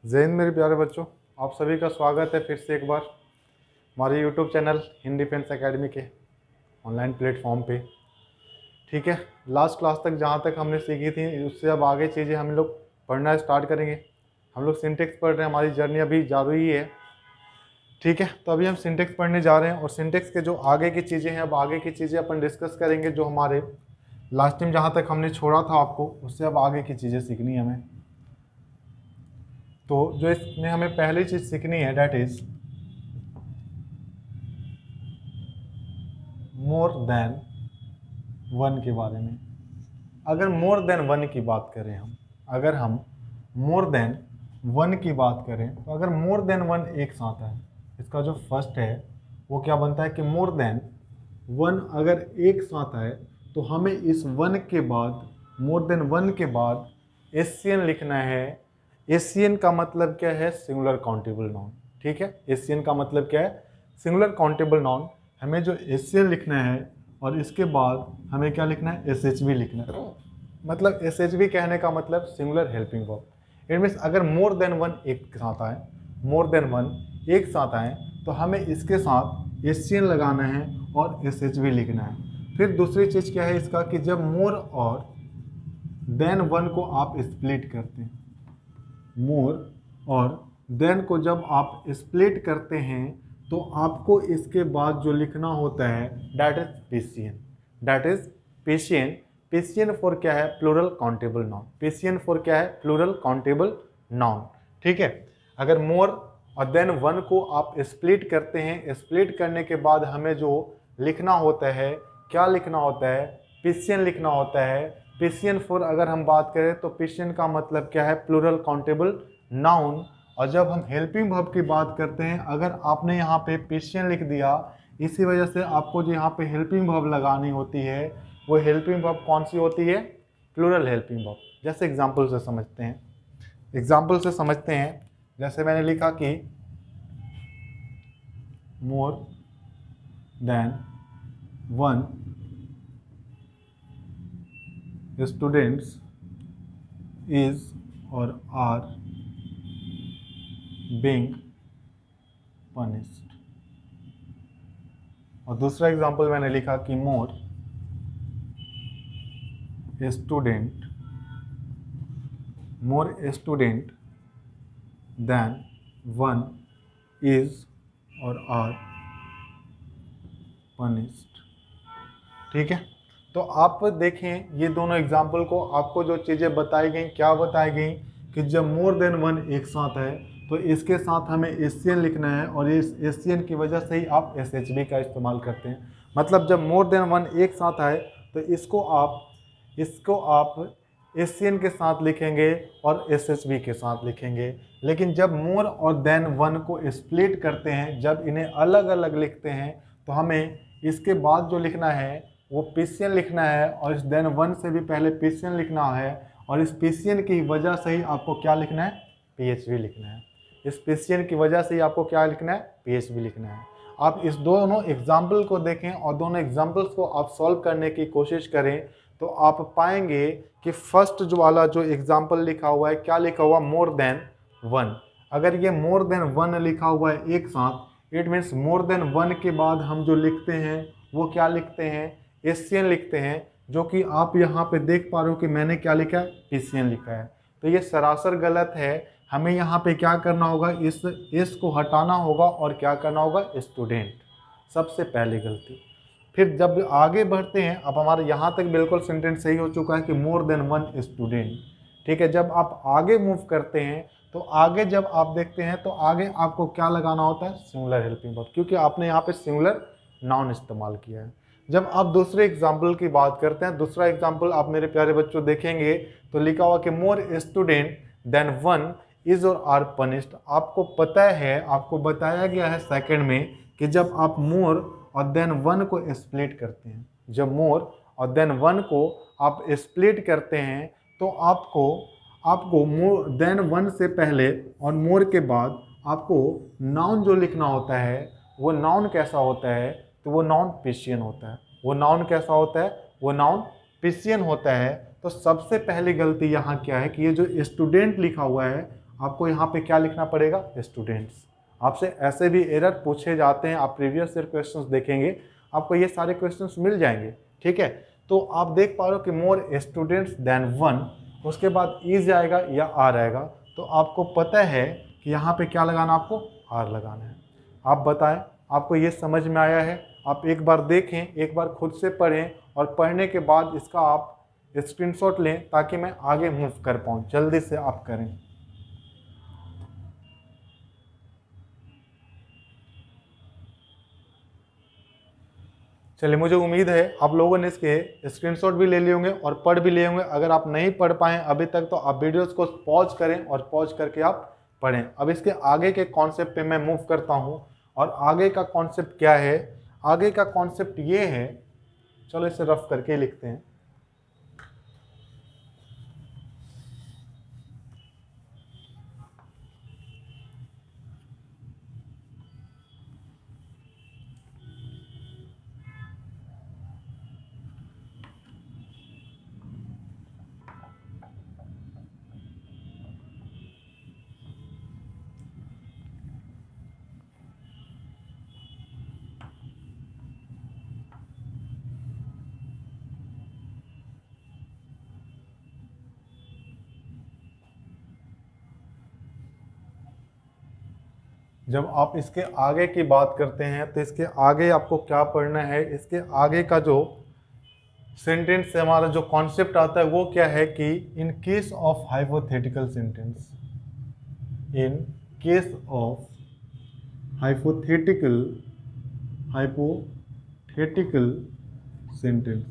जय हिंद मेरे प्यारे बच्चों, आप सभी का स्वागत है फिर से एक बार हमारे YouTube channel Hind defence academy के ऑनलाइन प्लेटफॉर्म पे। ठीक है, लास्ट क्लास तक जहाँ तक हमने सीखी थी उससे अब आगे चीज़ें हम लोग पढ़ना स्टार्ट करेंगे। हम लोग सिंटेक्स पढ़ रहे हैं, हमारी जर्नी अभी जारी ही है। ठीक है, तो अभी हम सिंटेक्स पढ़ने जा रहे हैं और सिंटेक्स के जो आगे की चीज़ें हैं, अब आगे की चीज़ें अपन डिस्कस करेंगे। जो हमारे लास्ट टाइम जहाँ तक हमने छोड़ा था आपको, उससे अब आगे की चीज़ें सीखनी है हमें। तो जो इसमें हमें पहली चीज़ सीखनी है that is more than one के बारे में। अगर मोर देन वन की बात करें अगर हम मोर देन वन की बात करें तो अगर मोर देन वन एक साथ है, इसका जो फर्स्ट है वो क्या बनता है कि मोर देन वन अगर एक साथ है तो हमें इस वन के बाद, मोर देन वन के बाद एशियन लिखना है। एशियन का मतलब क्या है? Singular countable noun. ठीक है, एशियन का मतलब क्या है? Singular countable noun. हमें जो एशियन लिखना है और इसके बाद हमें क्या लिखना है? SHV लिखना है। मतलब SHV कहने का मतलब singular helping verb. It means अगर मोर देन वन एक साथ आए, मोर देन वन एक साथ आए तो हमें इसके साथ एशियन लगाना है और SHV लिखना है। फिर दूसरी चीज़ क्या है इसका कि जब मोर और देन वन को आप स्प्लिट करते हैं, मोर और देन को जब आप स्प्लिट करते हैं तो आपको इसके बाद जो लिखना होता है that is physician. That is physician. Physician for क्या है? Plural countable noun. Physician for क्या है? Plural countable noun. ठीक है, अगर मोर और देन वन को आप स्प्लिट करते हैं, स्प्लिट करने के बाद हमें जो लिखना होता है, क्या लिखना होता है? पेशियन लिखना होता है। पेशियन फॉर अगर हम बात करें तो पेशियन का मतलब क्या है? Plural countable noun. और जब हम हेल्पिंग वर्ब की बात करते हैं, अगर आपने यहाँ पे पेशियन लिख दिया, इसी वजह से आपको जो यहाँ पे हेल्पिंग वर्ब लगानी होती है वो हेल्पिंग वर्ब कौन सी होती है? Plural helping verb. जैसे एग्जाम्पल से समझते हैं, जैसे मैंने लिखा कि more than one students is और आर बीइंग पनिश्ड। और दूसरा एग्जांपल मैंने लिखा कि more student than one is और आर पनिश्ड। ठीक है, तो आप देखें ये दोनों एग्जाम्पल को, आपको जो चीज़ें बताई गई, क्या बताई गई कि जब मोर देन वन एक साथ है तो इसके साथ हमें एशियन लिखना है और इस एशियन की वजह से ही आप SHV का इस्तेमाल करते हैं। मतलब जब मोर देन वन एक साथ आए तो इसको आप एशियन के साथ लिखेंगे और SHV के साथ लिखेंगे। लेकिन जब मोर और देन वन को स्प्लिट करते हैं, जब इन्हें अलग अलग लिखते हैं तो हमें इसके बाद जो लिखना है वो पेशियन लिखना है और इस देन वन से भी पहले पेशियन लिखना है। और इस पेशियन की वजह से ही आपको क्या लिखना है? PHV लिखना है। इस पेशियन की वजह से ही आपको क्या लिखना है? PHV लिखना है। आप इस दोनों एग्जाम्पल को देखें और दोनों एग्जाम्पल्स को आप सॉल्व करने की कोशिश करें तो आप पाएंगे कि फर्स्ट जो वाला जो एग्जाम्पल लिखा हुआ है, क्या लिखा हुआ? मोर देन वन। अगर ये मोर देन वन लिखा हुआ है एक साथ, it means more than one के बाद हम जो लिखते हैं वो क्या लिखते हैं? एशियन लिखते हैं। जो कि आप यहाँ पे देख पा रहे हो कि मैंने क्या लिखा है? पेशियन लिखा है। तो ये सरासर गलत है। हमें यहाँ पे क्या करना होगा? इस को हटाना होगा और क्या करना होगा? स्टूडेंट। सबसे पहली गलती। फिर जब आगे बढ़ते हैं, अब हमारे यहाँ तक बिल्कुल सेंटेंस सही हो चुका है कि मोर देन वन स्टूडेंट। ठीक है, जब आप आगे मूव करते हैं तो आगे जब आप देखते हैं तो आगे आपको क्या लगाना होता है? सिंगुलर हेल्पिंग वर्ब, क्योंकि आपने यहाँ पे सिंगुलर नाउन इस्तेमाल किया है। जब आप दूसरे एग्जाम्पल की बात करते हैं, दूसरा एग्जाम्पल आप मेरे प्यारे बच्चों देखेंगे तो लिखा हुआ कि more student than one is और आर पनिश्ड। आपको पता है, आपको बताया गया है सेकंड में कि जब आप मोर और देन वन को स्प्लिट करते हैं, जब मोर और देन वन को आप स्प्लिट करते हैं तो आपको मोर देन वन से पहले और मोर के बाद आपको नाउन जो लिखना होता है वो नाउन कैसा होता है? तो वो नाउन पेशियन होता है। वो नाउन कैसा होता है? वो नाउन पेशियन होता है। तो सबसे पहली गलती यहाँ क्या है कि ये जो स्टूडेंट लिखा हुआ है आपको यहाँ पे क्या लिखना पड़ेगा, स्टूडेंट्स। आपसे ऐसे भी एरर पूछे जाते हैं, आप प्रीवियस ईयर क्वेश्चंस देखेंगे आपको ये सारे क्वेश्चंस मिल जाएंगे, ठीक है। तो आप देख पा रहे हो कि मोर स्टूडेंट्स देन वन, उसके बाद इज आएगा या आर आएगा, तो आपको पता है कि यहाँ पे क्या लगाना, आपको आर लगाना है। आप बताएं आपको ये समझ में आया है? आप एक बार देखें, एक बार खुद से पढ़ें और पढ़ने के बाद इसका आप स्क्रीनशॉट लें ताकि मैं आगे मूव कर पाऊँ। जल्दी से आप करें। चलिए, मुझे उम्मीद है आप लोगों ने इसके स्क्रीनशॉट भी ले लिए होंगे और पढ़ भी लिए होंगे। अगर आप नहीं पढ़ पाएँ अभी तक तो आप वीडियोस को पॉज करें और पॉज करके आप पढ़ें। अब इसके आगे के कॉन्सेप्ट पे मैं मूव करता हूँ और आगे का कॉन्सेप्ट क्या है? आगे का कॉन्सेप्ट ये है, चलो इसे रफ करके लिखते हैं। जब आप इसके आगे की बात करते हैं तो इसके आगे आपको क्या पढ़ना है? इसके आगे का जो सेंटेंस से हमारा जो कॉन्सेप्ट आता है वो क्या है कि in case of hypothetical sentence, in case of hypothetical sentence.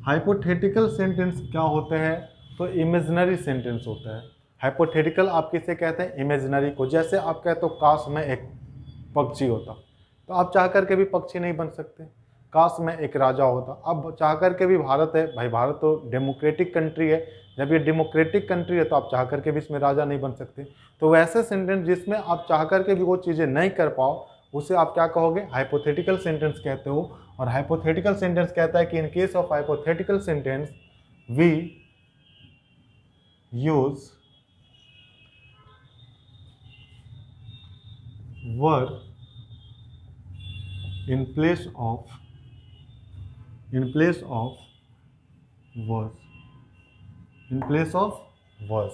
Hypothetical sentence क्या होते हैं? तो इमेजिनरी सेंटेंस होता है। हाइपोथेटिकल आप किसे कहते हैं? इमेजिनरी को। जैसे आप कहते हो काश मैं एक पक्षी होता, तो आप चाह करके भी पक्षी नहीं बन सकते। काश मैं एक राजा होता, अब चाह करके भी भारत है भाई, भारत तो डेमोक्रेटिक कंट्री है, जब ये डेमोक्रेटिक कंट्री है तो आप चाह करके भी इसमें राजा नहीं बन सकते। तो वैसे सेंटेंस जिसमें आप चाह करके भी वो चीज़ें नहीं कर पाओ उसे आप क्या कहोगे? हाइपोथेटिकल सेंटेंस कहते हो। और हाइपोथेटिकल सेंटेंस कहता है कि in case of hypothetical sentence we use were in place of was।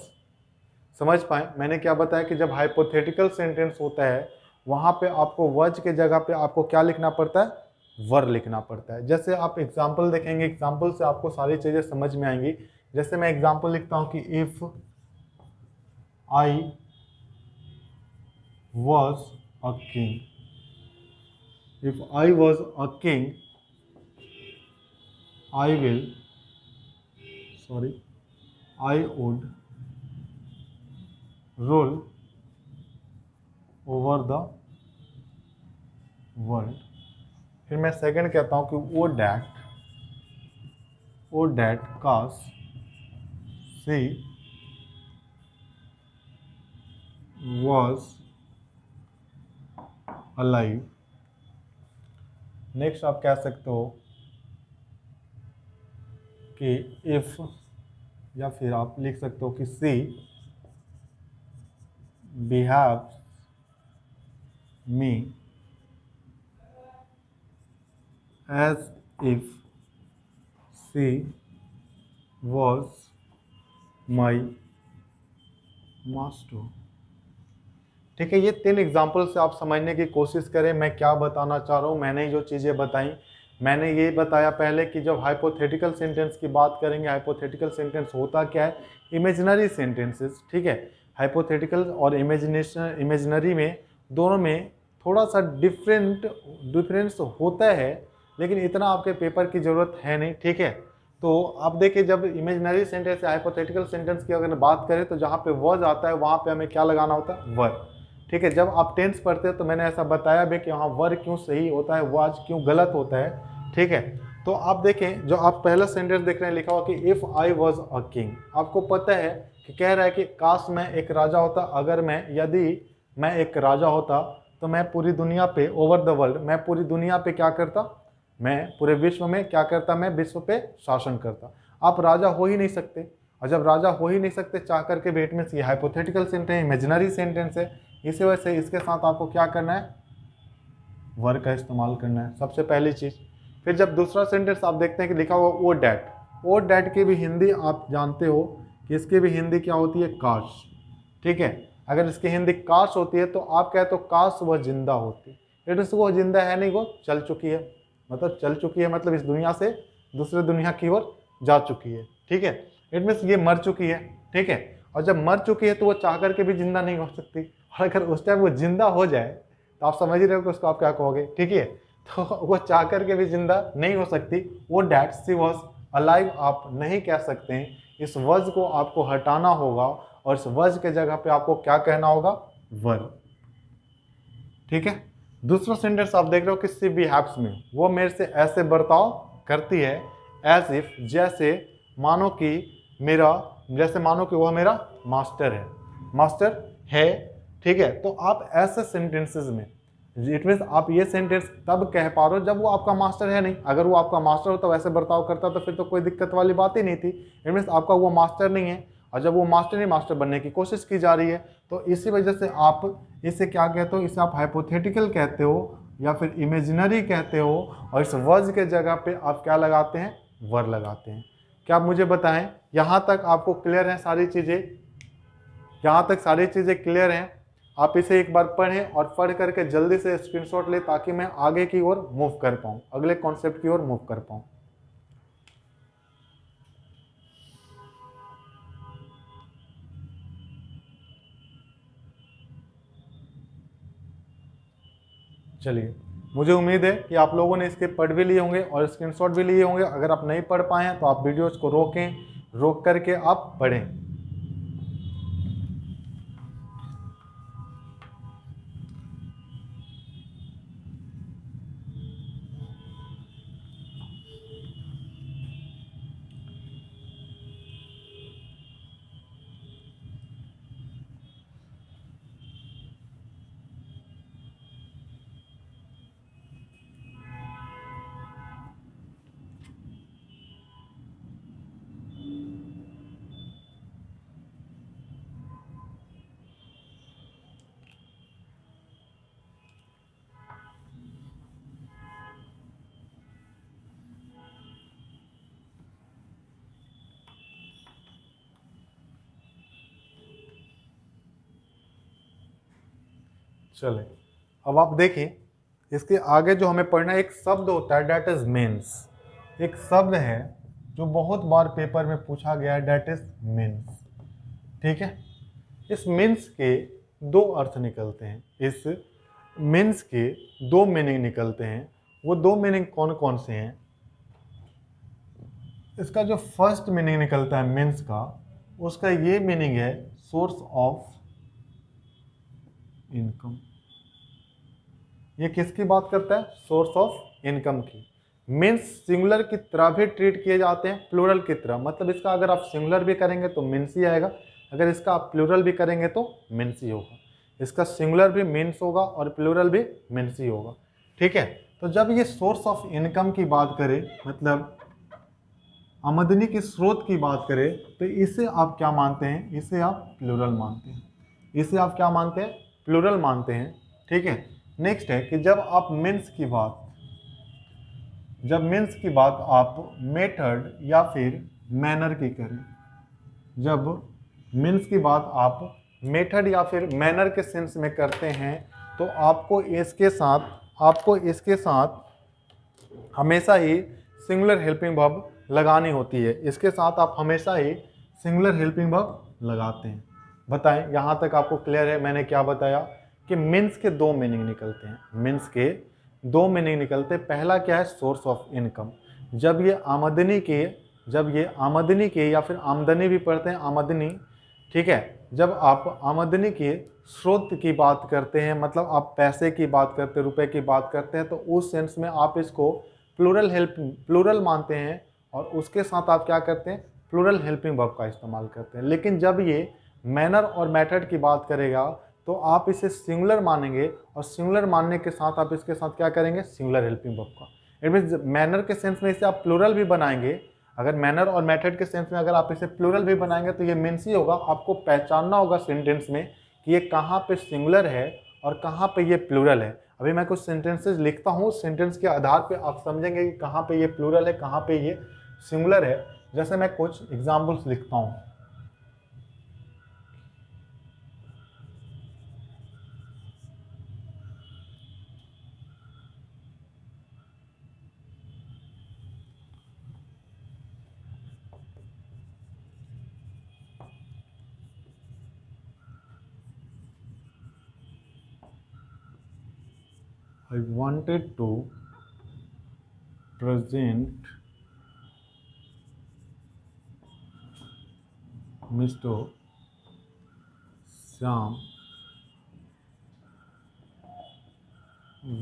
समझ पाए मैंने क्या बताया कि जब हाइपोथेटिकल सेंटेंस होता है वहां पे आपको was के जगह पे आपको क्या लिखना पड़ता है? वर लिखना पड़ता है। जैसे आप एग्जाम्पल देखेंगे, एग्जाम्पल से आपको सारी चीजें समझ में आएंगी। जैसे मैं एग्जाम्पल लिखता हूं कि if I was a king, if I was a king, I would rule over the world। फिर मैं सेकंड कहता हूं कि ओ डैट काश शी was alive। नेक्स्ट आप कह सकते हो कि इफ, या फिर आप लिख सकते हो कि she behaves me as if she was my master. ठीक है, ये 3 एग्जाम्पल से आप समझने की कोशिश करें मैं क्या बताना चाह रहा हूँ। मैंने जो चीज़ें बताई, मैंने ये बताया पहले कि जब हाइपोथेटिकल सेंटेंस की बात करेंगे, हाइपोथेटिकल सेंटेंस होता क्या है? Imaginary sentences. ठीक है, हाइपोथेटिकल और इमेजिनरी में दोनों में थोड़ा सा डिफरेंस होता है, लेकिन इतना आपके पेपर की ज़रूरत है नहीं। ठीक है, तो आप देखिए जब इमेजिनरी सेंटेंस या हाइपोथेटिकल सेंटेंस की अगर बात करें तो जहाँ पे वॉज आता है वहाँ पे हमें क्या लगाना होता है? वर। ठीक है, जब आप टेंस पढ़ते हैं तो मैंने ऐसा बताया भी कि वहाँ वर क्यों सही होता है, वाज क्यों गलत होता है। ठीक है, तो आप देखें जो आप पहला सेंटेंस देख रहे हैं लिखा हुआ कि if I was a king. आपको पता है कि कह रहा है कि काश मैं एक राजा होता, यदि मैं एक राजा होता तो मैं पूरी दुनिया पे, ओवर द वर्ल्ड, मैं पूरी दुनिया पे क्या करता? मैं पूरे विश्व में क्या करता? मैं विश्व पे शासन करता। आप राजा हो ही नहीं सकते, और जब राजा हो ही नहीं सकते चाह करके भी, इट मीन्स ये हाइपोथेटिकल सेंटेंस, इमेजिनरी सेंटेंस है, इसी वजह से इसके साथ आपको क्या करना है, वर का इस्तेमाल करना है सबसे पहली चीज़। फिर जब दूसरा सेंटेंस आप देखते हैं कि लिखा हुआ ओ डैट, ओ डैट की भी हिंदी आप जानते हो कि इसकी भी हिंदी क्या होती है, काश। ठीक है, अगर इसकी हिंदी काश होती है तो आप कहते हो काश वह जिंदा होती, इट मीन्स वो जिंदा है नहीं, वो चल चुकी है, मतलब चल चुकी है मतलब इस दुनिया से दूसरे दुनिया की ओर जा चुकी है। ठीक है, इट मीन्स ये मर चुकी है। ठीक है, और जब मर चुकी है तो वो चाह करके भी जिंदा नहीं हो सकती, और अगर उस टाइम वो जिंदा हो जाए तो आप समझ ही रहे हो कि उसको आप क्या कहोगे। ठीक है, तो वो चाह करके भी जिंदा नहीं हो सकती, वो डैट सी वॉज अलाइव आप नहीं कह सकते हैं, इस वज को आपको हटाना होगा और इस वज के जगह पे आपको क्या कहना होगा, वर। ठीक है, दूसरा सेंटेंस आप देख रहे हो कि सी बिहेव्स में, वो मेरे से ऐसे बर्ताव करती है, एज इफ, जैसे मानो कि मेरा, जैसे मानो कि वह मेरा मास्टर है, मास्टर है। ठीक है, तो आप ऐसे सेंटेंसेस में, इट मीन्स आप ये सेंटेंस तब कह पा रहे हो जब वो आपका मास्टर है नहीं। अगर वो आपका मास्टर हो तो वैसे बर्ताव करता तो फिर तो कोई दिक्कत वाली बात ही नहीं थी। इट मीन्स आपका वो मास्टर नहीं है, और जब वो मास्टर ही मास्टर बनने की कोशिश की जा रही है, तो इसी वजह से आप इसे क्या कहते हो, इसे आप हाइपोथेटिकल कहते हो या फिर इमेजिनरी कहते हो, और इस वर्ज के जगह पे आप क्या लगाते हैं, वर लगाते हैं। क्या आप मुझे बताएं, यहाँ तक आपको क्लियर है सारी चीज़ें, यहाँ तक सारी चीज़ें क्लियर हैं? आप इसे एक बार पढ़ें और पढ़ करके जल्दी से स्क्रीनशॉट लें ताकि मैं आगे की ओर मूव कर पाऊँ, अगले कॉन्सेप्ट की ओर मूव कर पाऊँ। चलिए, मुझे उम्मीद है कि आप लोगों ने इसके पढ़ भी लिए होंगे और स्क्रीनशॉट भी लिए होंगे। अगर आप नहीं पढ़ पाए हैं तो आप वीडियोज़ को रोकें, रोक करके आप पढ़ें। चले, अब आप देखें इसके आगे जो हमें पढ़ना है, एक शब्द होता है डैट इज मीन्स। एक शब्द है जो बहुत बार पेपर में पूछा गया है, डैट इज मीन्स। ठीक है, इस मीन्स के दो अर्थ निकलते हैं, इस मीन्स के दो मीनिंग निकलते हैं। वो दो मीनिंग कौन कौन से हैं? इसका जो फर्स्ट मीनिंग निकलता है मीन्स का, उसका ये मीनिंग है सोर्स ऑफ इनकम। ये किसकी बात करता है? सोर्स ऑफ इनकम की। मीन्स सिंगुलर की तरह भी ट्रीट किए जाते हैं, प्लूरल की तरह। मतलब इसका अगर आप सिंगुलर भी करेंगे तो मीन्स ही आएगा, अगर इसका आप प्लूरल भी करेंगे तो मीन्स ही होगा। इसका सिंगुलर भी मीन्स होगा और प्लूरल भी मीन्स ही होगा। ठीक है, तो जब ये सोर्स ऑफ इनकम की बात करें, मतलब आमदनी के स्रोत की बात करें, तो इसे आप क्या मानते हैं? इसे आप प्लूरल मानते हैं। इसे आप क्या मानते हैं? प्लूरल मानते हैं। ठीक है, नेक्स्ट है कि जब आप मीन्स की बात आप मेथड या फिर मैनर की करें, जब मीन्स की बात आप मेथड या फिर मैनर के सेंस में करते हैं, तो आपको इसके साथ हमेशा ही सिंगुलर हेल्पिंग वर्ब लगानी होती है। इसके साथ आप हमेशा ही सिंगुलर हेल्पिंग वर्ब लगाते हैं। बताएं, यहाँ तक आपको क्लियर है? मैंने क्या बताया कि मीन्स के दो मीनिंग निकलते हैं, मीन्स के दो मीनिंग निकलते हैं। पहला क्या है? Source of income. जब ये आमदनी के या फिर आमदनी भी पढ़ते हैं, आमदनी। ठीक है, जब आप आमदनी के स्रोत की बात करते हैं, मतलब आप पैसे की बात करते हैं, रुपए की बात करते हैं, तो उस सेंस में आप इसको प्लूरल मानते हैं और उसके साथ आप क्या करते हैं? प्लूरल हेल्पिंग वर्ब का इस्तेमाल करते हैं। लेकिन जब ये मैनर और मेथड की बात करेगा तो आप इसे सिंगुलर मानेंगे, और सिंगुलर मानने के साथ आप इसके साथ क्या करेंगे? सिंगुलर हेल्पिंग वर्ब का। इट मीन्स मैनर के सेंस में इसे आप प्लूरल भी बनाएंगे, अगर मैनर और मेथड के सेंस में अगर आप इसे प्लूरल भी बनाएंगे तो ये मीन्स ही होगा, आपको पहचानना होगा सेंटेंस में कि ये कहाँ पे सिंगुलर है और कहाँ पे ये प्लूरल है। अभी मैं कुछ सेंटेंसेस लिखता हूँ, सेंटेंस के आधार पे आप समझेंगे कि कहाँ पे ये प्लूरल है, कहाँ पे ये सिंगुलर है। जैसे मैं कुछ एग्जाम्पल्स लिखता हूँ। I wanted to present Mr. Shyam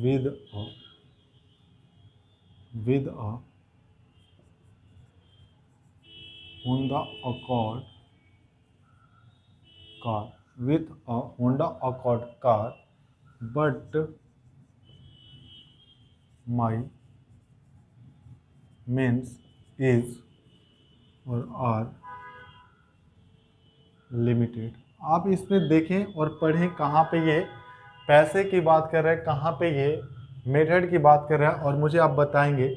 with a Honda Accord car, with a Honda Accord car, but my means is or are limited। आप इसमें देखें और पढ़ें कहाँ पे ये पैसे की बात कर रहा है, कहाँ पे ये मेथड की बात कर रहा है, और मुझे आप बताएंगे।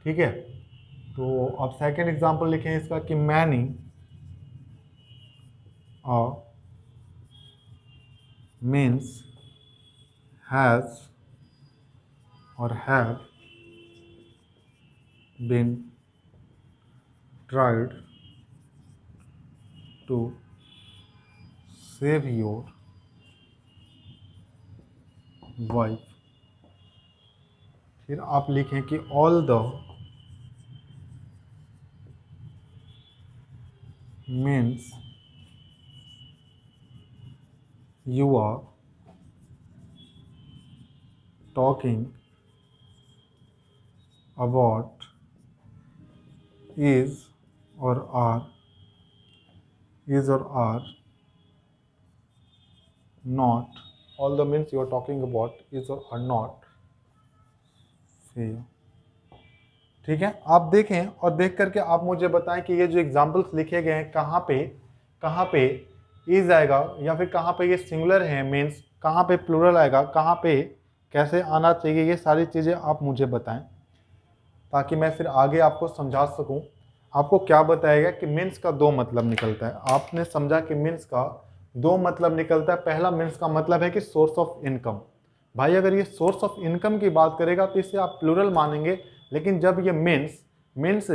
ठीक है, तो आप सेकंड एग्जांपल लिखें इसका कि मैनी मीन्स हैज़ और have been tried to save your wife. फिर आप लिखें कि all the means you are talking about is or are not, all the means you are talking about is or are not fair। ठीक है, आप देखें और देख करके आप मुझे बताएं कि ये जो एग्जाम्पल्स लिखे गए हैं कहाँ पे इज आएगा, या फिर कहाँ पे ये सिंगुलर है, मीन्स कहाँ पे प्लूरल आएगा, कहाँ पे कैसे आना चाहिए, ये सारी चीज़ें आप मुझे बताएं ताकि मैं फिर आगे आपको समझा सकूं। आपको क्या बताएगा कि मीन्स का दो मतलब निकलता है। आपने समझा कि मीन्स का दो मतलब निकलता है। पहला मीन्स का मतलब है कि सोर्स ऑफ इनकम। भाई अगर ये सोर्स ऑफ इनकम की बात करेगा तो इसे आप प्लूरल मानेंगे, लेकिन जब ये मीन्स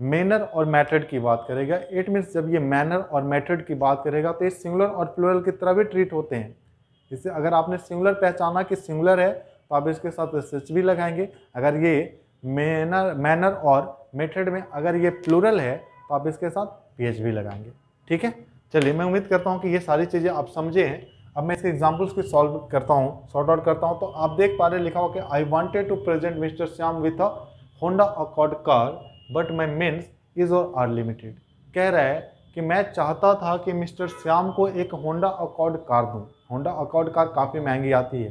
मैनर और मेथड की बात करेगा, इट मीन्स जब ये मैनर और मेथड की बात करेगा तो ये सिंगुलर और प्लूरल की तरह भी ट्रीट होते हैं। इससे अगर आपने सिंगुलर पहचाना कि सिंगुलर है तो आप इसके साथ एस भी लगाएंगे। अगर ये मैनर और मेथड में अगर ये प्लूरल है तो आप इसके साथ पीएच भी लगाएंगे। ठीक है, चलिए मैं उम्मीद करता हूँ कि ये सारी चीज़ें आप समझे हैं। अब मैं इसके एग्जांपल्स को सॉर्ट आउट करता हूँ। तो आप देख पा रहे लिखा हो कि I wanted to present mister Shyam with a Honda Accord car but my means is और आर लिमिटेड। कह रहा है कि मैं चाहता था कि मिस्टर श्याम को एक होंडा अकॉर्ड कार दूँ। होंडा अकॉर्ड कार काफ़ी महंगी आती है।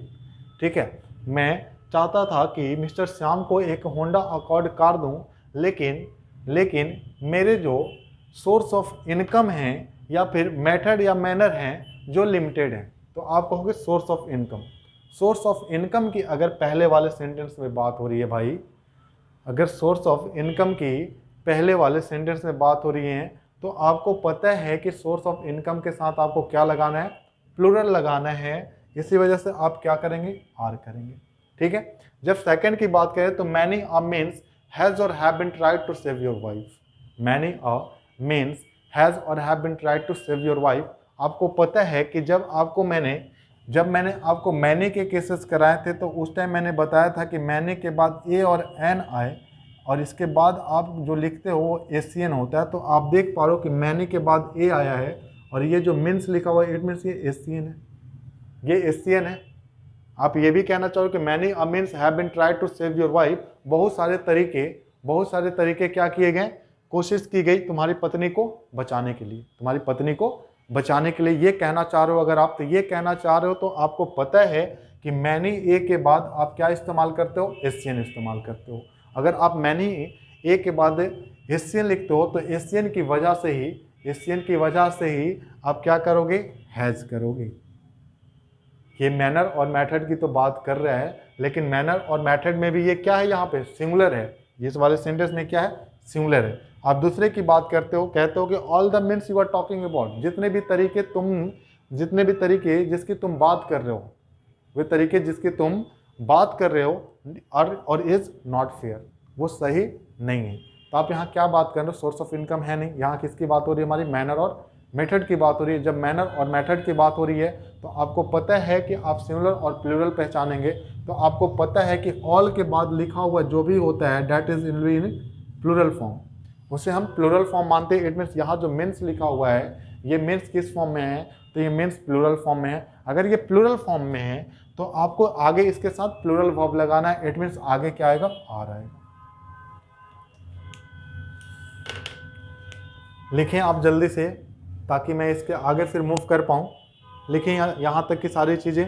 ठीक है, मैं चाहता था कि मिस्टर श्याम को एक होंडा अकॉर्ड कार दूं, लेकिन मेरे जो सोर्स ऑफ इनकम हैं या फिर मेथड या मैनर हैं जो लिमिटेड हैं। तो आप कहोगे source of income. Source of income की अगर पहले वाले सेंटेंस में बात हो रही है भाई, अगर सोर्स ऑफ इनकम की पहले वाले सेंटेंस में बात हो रही है तो आपको पता है कि सोर्स ऑफ इनकम के साथ आपको क्या लगाना है, प्लूरल लगाना है। इसी वजह से आप क्या करेंगे, आर करेंगे। ठीक है, जब सेकंड की बात करें तो मैनी अ मीन्स हैज़ और have been tried to save your wife. Many a means has और have been tried to save your wife. आपको पता है कि जब मैंने आपको मैनी के केसेस कराए थे तो उस टाइम मैंने बताया था कि मैनी के बाद ए और एन आए और इसके बाद आप जो लिखते हो वो एसियन होता है। तो आप देख पा रहे हो कि मैनी के बाद ए आया है और ये जो मीन्स लिखा हुआ है इट मीन्स ये एसियन है, ये एसियन है। आप ये भी कहना चाहो कि many a means have been tried to save your wife. बहुत सारे तरीके क्या किए गए, कोशिश की गई तुम्हारी पत्नी को बचाने के लिए, ये कहना चाह रहे हो। अगर आप तो ये कहना चाह रहे हो तो आपको पता है कि मैनी ए के बाद आप क्या इस्तेमाल करते हो, एसियन इस्तेमाल करते हो। अगर आप मैनी ए के बाद एशियन लिखते हो तो एशियन की वजह से ही आप क्या करोगे, हैज करोगे। ये मैनर और मेथड की तो बात कर रहा है, लेकिन मैनर और मेथड में भी ये क्या है, यहाँ पे सिंगुलर है। इस वाले सेंटेंस में क्या है, सिंगुलर है। आप दूसरे की बात करते हो, कहते हो कि all the means you are talking about, जितने भी तरीके जिसकी तुम बात कर रहे हो, वे तरीके जिसकी तुम बात कर रहे हो और इज नॉट फेयर, वो सही नहीं है। तो आप यहाँ क्या बात कर रहे हो, सोर्स ऑफ इनकम है नहीं। यहाँ किसकी बात हो रही है, हमारी मैनर और मेथड की बात हो रही है। जब मैनर और मेथड की बात हो रही है तो आपको पता है कि आप सिंगुलर और प्लूरल पहचानेंगे, तो आपको पता है कि ऑल के बाद लिखा हुआ जो भी होता है that is in plural form, उसे हम प्लूरल फॉर्म मानते हैं। इट मीन्स यहाँ जो मीन्स लिखा हुआ है, ये मीन्स किस फॉर्म में है, तो ये मीन्स प्लूरल फॉर्म में है। अगर ये प्लूरल फॉर्म में है तो आपको आगे इसके साथ प्लूरल वर्ब लगाना है। इट मीन्स आगे क्या आएगा, आर आएगा। लिखें आप जल्दी से, ताकि मैं इसके आगे फिर मूव कर पाऊं। लिखें यहाँ तक की सारी चीजें।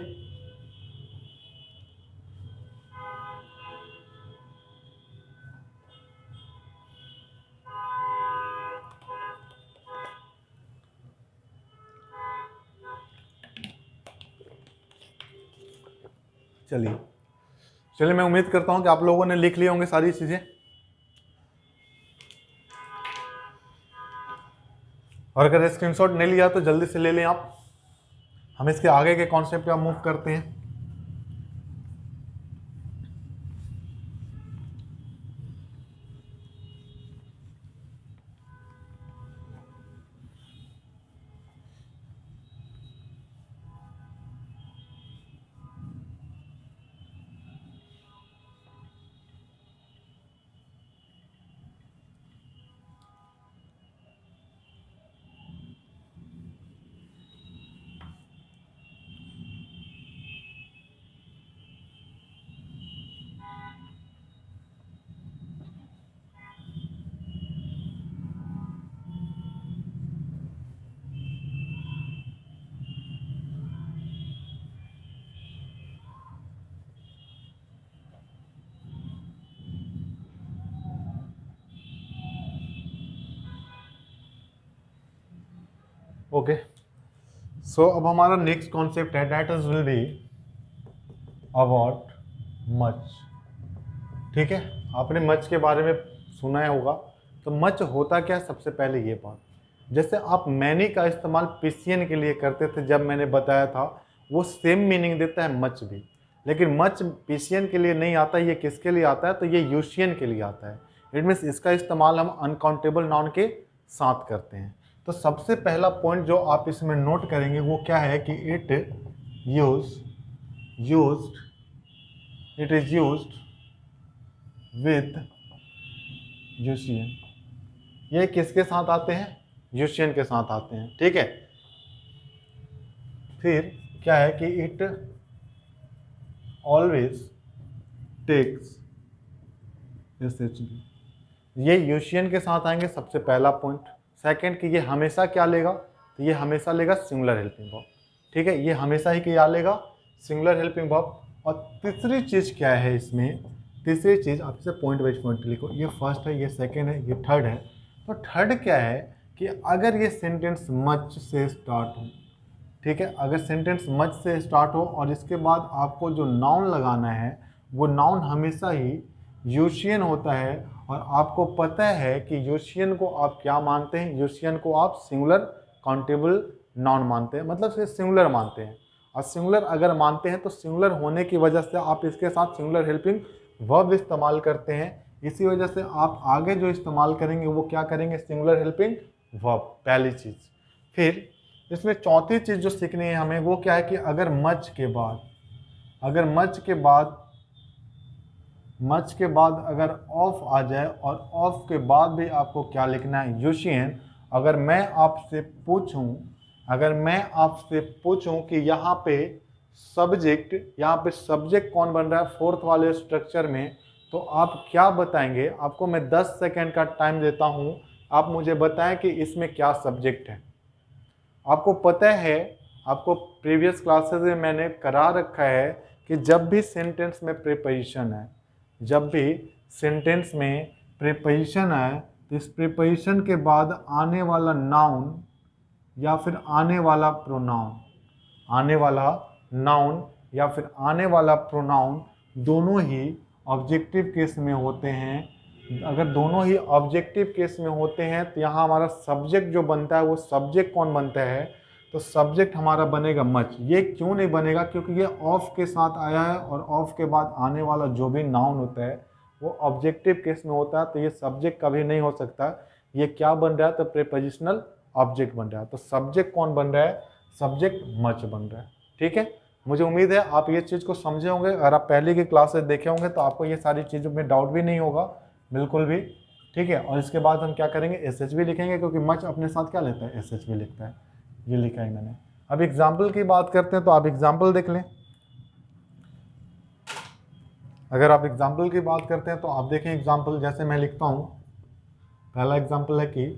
चलिए मैं उम्मीद करता हूं कि आप लोगों ने लिख लिए होंगे सारी चीजें, और अगर स्क्रीनशॉट नहीं लिया तो जल्दी से ले लें आप। हम इसके आगे के कॉन्सेप्ट पे मूव करते हैं। ओके, सो अब हमारा नेक्स्ट कॉन्सेप्ट है that is will be about much. ठीक है, आपने मच के बारे में सुना है होगा। तो मच होता क्या है, सबसे पहले ये बात, जैसे आप मैनी का इस्तेमाल पिसियन के लिए करते थे, जब मैंने बताया था, वो सेम मीनिंग देता है मच भी। लेकिन मच पिसियन के लिए नहीं आता, ये किसके लिए आता है, तो ये यूशियन के लिए आता है। इट मीन्स इसका इस्तेमाल हम अनकाउंटेबल नाउन के साथ करते हैं। तो सबसे पहला पॉइंट जो आप इसमें नोट करेंगे वो क्या है कि इट इज यूज्ड विथ यूशियन। ये किसके साथ आते हैं, यूशियन के साथ आते हैं। ठीक है, फिर क्या है कि इट ऑलवेज टेक्स SHB, ये यूशियन के साथ आएंगे, सबसे पहला पॉइंट। सेकंड कि ये हमेशा क्या लेगा, तो ये हमेशा लेगा सिंगुलर हेल्पिंग वर्ब। ठीक है, ये हमेशा ही क्या लेगा, सिंगुलर हेल्पिंग वर्ब। और तीसरी चीज़ क्या है इसमें, तीसरी चीज़ आप इसे पॉइंट वाइज पॉइंट लिखो, ये फर्स्ट है, ये सेकंड है, ये थर्ड है। तो थर्ड क्या है कि अगर ये सेंटेंस मच से स्टार्ट हो, ठीक है, अगर सेंटेंस मच से स्टार्ट हो और इसके बाद आपको जो नाउन लगाना है वो नाउन हमेशा ही यूशियन होता है, और आपको पता है कि यूशियन को आप क्या मानते हैं, यूशियन को आप सिंगुलर काउंटेबल नाउन मानते हैं, मतलब से सिंगुलर मानते हैं। और सिंगुलर अगर मानते हैं तो सिंगुलर होने की वजह से आप इसके साथ सिंगुलर हेल्पिंग वर्ब इस्तेमाल करते हैं। इसी वजह से आप आगे जो इस्तेमाल करेंगे वो क्या करेंगे, सिंगुलर हेल्पिंग वर्ब, पहली चीज़। फिर इसमें चौथी चीज़ जो सीखनी है हमें वो क्या है कि अगर मच के बाद अगर ऑफ आ जाए, और ऑफ के बाद भी आपको क्या लिखना है, यूशियन। अगर मैं आपसे पूछूं कि यहाँ पे सब्जेक्ट कौन बन रहा है फोर्थ वाले स्ट्रक्चर में, तो आप क्या बताएंगे। आपको मैं 10 सेकेंड का टाइम देता हूँ, आप मुझे बताएं कि इसमें क्या सब्जेक्ट है। आपको पता है, आपको प्रीवियस क्लासेस में मैंने करा रखा है कि जब भी सेंटेंस में प्रीपोजिशन है तो इस प्रीपोजिशन के बाद आने वाला नाउन या फिर आने वाला प्रोनाउन, आने वाला नाउन या फिर आने वाला प्रोनाउन दोनों ही ऑब्जेक्टिव केस में होते हैं। अगर दोनों ही ऑब्जेक्टिव केस में होते हैं तो यहाँ हमारा सब्जेक्ट जो बनता है वो सब्जेक्ट कौन बनता है, तो सब्जेक्ट हमारा बनेगा मच। ये क्यों नहीं बनेगा, क्योंकि ये ऑफ के साथ आया है और ऑफ के बाद आने वाला जो भी नाउन होता है वो ऑब्जेक्टिव केस में होता है, तो ये सब्जेक्ट कभी नहीं हो सकता। ये क्या बन रहा है, तो प्रीपोजिशनल ऑब्जेक्ट बन रहा है। तो सब्जेक्ट कौन बन रहा है, सब्जेक्ट मच बन रहा है। ठीक है, मुझे उम्मीद है आप ये चीज़ को समझे होंगे। अगर आप पहले की क्लासेस देखे होंगे तो आपको ये सारी चीज़ों में डाउट भी नहीं होगा बिल्कुल भी। ठीक है, और इसके बाद हम क्या करेंगे, SHV लिखेंगे, क्योंकि मच अपने साथ क्या लेता है, SHV लिखता है। ये लिखा है मैंने। अब एग्जाम्पल की बात करते हैं, तो आप एग्जाम्पल देख लें। अगर आप एग्जाम्पल की बात करते हैं तो आप देखें एग्जाम्पल, जैसे मैं लिखता हूँ, पहला एग्जाम्पल है कि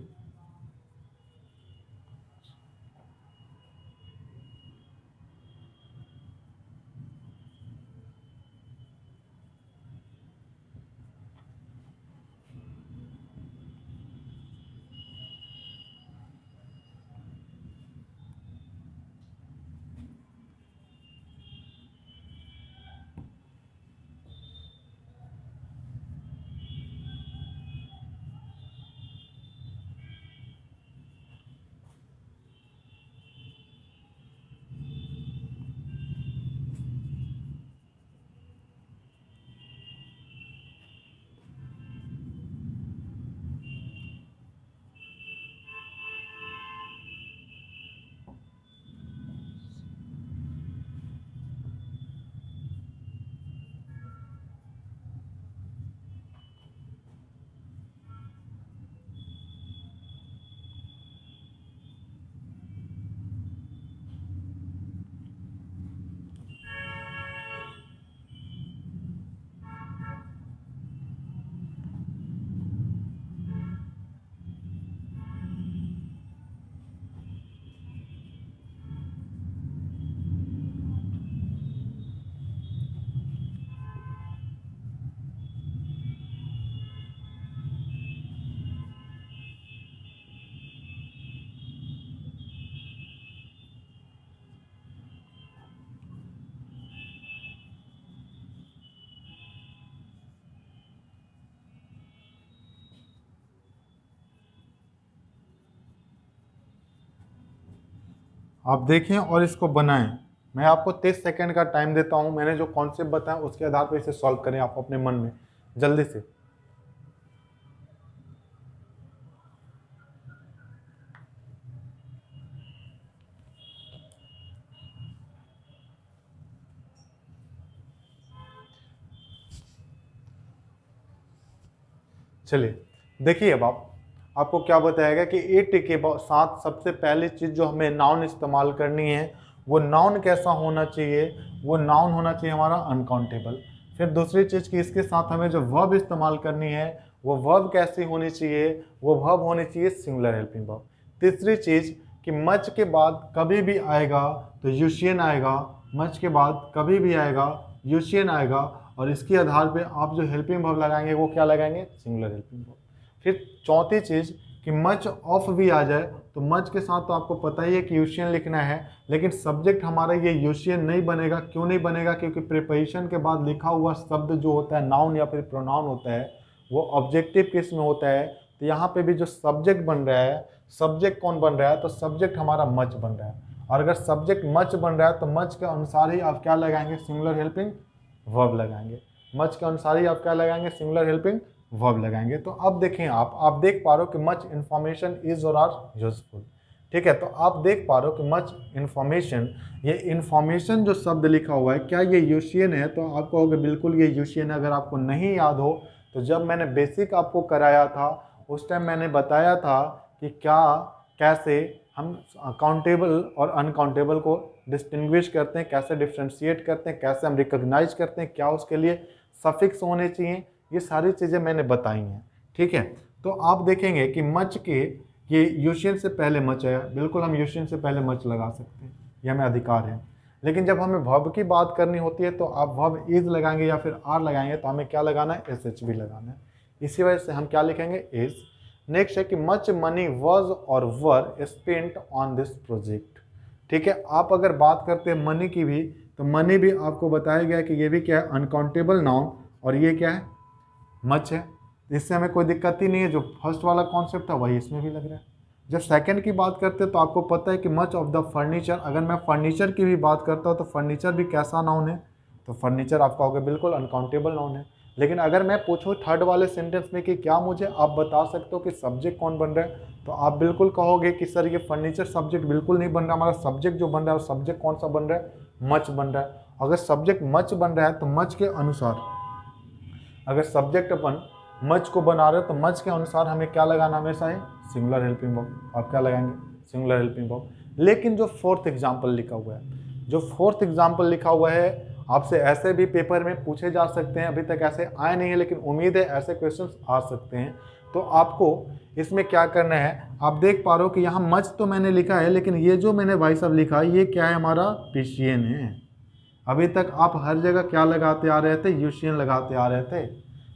आप देखें और इसको बनाएं। मैं आपको 30 सेकंड का टाइम देता हूं। मैंने जो कॉन्सेप्ट बताया उसके आधार पर इसे सॉल्व करें आप अपने मन में जल्दी से। चलिए देखिए, अब आपको क्या बताएगा कि इट के साथ सबसे पहली चीज़ जो हमें नाउन इस्तेमाल करनी है, वो नाउन कैसा होना चाहिए, वो नाउन होना चाहिए हमारा अनकाउंटेबल। फिर दूसरी चीज़ कि इसके साथ हमें जो वर्ब इस्तेमाल करनी है वो वर्ब कैसी होनी चाहिए, वो वर्ब होनी चाहिए सिंगुलर हेल्पिंग वर्ब। तीसरी चीज़ कि मच के बाद कभी भी आएगा तो यूशियन आएगा, मच के बाद कभी भी आएगा यूशियन आएगा, और इसके आधार पे आप जो हेल्पिंग वर्ब लगाएंगे वो क्या लगाएंगे, सिंगुलर हेल्पिंग वर्ब। फिर चौथी चीज़ कि मच ऑफ भी आ जाए तो मच के साथ तो आपको पता ही है कि यूशियन लिखना है, लेकिन सब्जेक्ट हमारा ये यूशियन नहीं बनेगा। क्यों नहीं बनेगा, क्योंकि प्रीपोजिशन के बाद लिखा हुआ शब्द जो होता है नाउन या फिर प्रोनाउन होता है वो ऑब्जेक्टिव केस में होता है। तो यहाँ पे भी जो सब्जेक्ट बन रहा है, सब्जेक्ट कौन बन रहा है, तो सब्जेक्ट हमारा मच बन रहा है। और अगर सब्जेक्ट मच बन रहा है तो मच के अनुसार ही आप क्या लगाएंगे, सिंगुलर हेल्पिंग वर्ब लगाएंगे। मच के अनुसार ही आप क्या लगाएंगे, सिंगुलर हेल्पिंग वर्ब लगाएंगे। तो अब देखें, आप देख पा रहे हो कि मच इन्फॉर्मेशन इज और आर यूजफुल। ठीक है, तो आप देख पा रहे हो कि मच इन्फॉर्मेशन, ये इन्फॉर्मेशन जो शब्द लिखा हुआ है क्या ये यूशियन है, तो आप कहोगे बिल्कुल ये यूशियन है। अगर आपको नहीं याद हो तो जब मैंने बेसिक आपको कराया था उस टाइम मैंने बताया था कि क्या कैसे हम काउंटेबल और अनकाउंटेबल को डिस्टिंग्विश करते हैं, कैसे डिफ्रेंशिएट करते हैं, कैसे हम रिकॉग्नाइज करते हैं, क्या उसके लिए सफिक्स होने चाहिए, ये सारी चीज़ें मैंने बताई हैं। ठीक है, तो आप देखेंगे कि मच के ये यूशियन से पहले मच आया, बिल्कुल हम यूशियन से पहले मच लगा सकते हैं, ये हमें अधिकार है। लेकिन जब हमें वर्ब की बात करनी होती है तो आप वर्ब इज लगाएंगे या फिर आर लगाएंगे, तो हमें क्या लगाना है, SHV लगाना है। इसी वजह से हम क्या लिखेंगे, इज। नेक्स्ट है कि मच मनी वॉज और वर स्पेंट ऑन दिस प्रोजेक्ट। ठीक है, आप अगर बात करते हैं मनी की भी, तो मनी भी आपको बताया गया है कि ये भी क्या है, अनकाउंटेबल नाउन, और ये क्या है, मच है। इससे हमें कोई दिक्कत ही नहीं है, जो फर्स्ट वाला कॉन्सेप्ट था वही इसमें भी लग रहा है। जब सेकंड की बात करते हैं तो आपको पता है कि मच ऑफ द फर्नीचर, अगर मैं फर्नीचर की भी बात करता हूँ तो फर्नीचर भी कैसा नाउन है, तो फर्नीचर आपका होगा बिल्कुल अनकाउंटेबल नाउन है। लेकिन अगर मैं पूछूँ थर्ड वाले सेंटेंस में कि क्या मुझे आप बता सकते हो कि सब्जेक्ट कौन बन रहा है, तो आप बिल्कुल कहोगे कि सर ये फर्नीचर सब्जेक्ट बिल्कुल नहीं बन रहा, हमारा सब्जेक्ट जो बन रहा है वो सब्जेक्ट कौन सा बन रहा है, मच बन रहा है। अगर सब्जेक्ट मच बन रहा है तो मच के अनुसार, अगर सब्जेक्ट अपन मच को बना रहे हो तो मच के अनुसार हमें क्या लगाना हमेशा है, सिंगुलर हेल्पिंग वर्ब। आप क्या लगाएंगे, सिंगुलर हेल्पिंग वर्ब। लेकिन जो फोर्थ एग्जाम्पल लिखा हुआ है, जो फोर्थ एग्जाम्पल लिखा हुआ है, आपसे ऐसे भी पेपर में पूछे जा सकते हैं, अभी तक ऐसे आए नहीं है लेकिन उम्मीद है ऐसे क्वेश्चंस आ सकते हैं। तो आपको इसमें क्या करना है, आप देख पा रहे हो कि यहाँ मच तो मैंने लिखा है, लेकिन ये जो मैंने भाई साहब लिखा है ये क्या है, हमारा पिशियन है। अभी तक आप हर जगह क्या लगाते आ रहे थे, यूशियन लगाते आ रहे थे,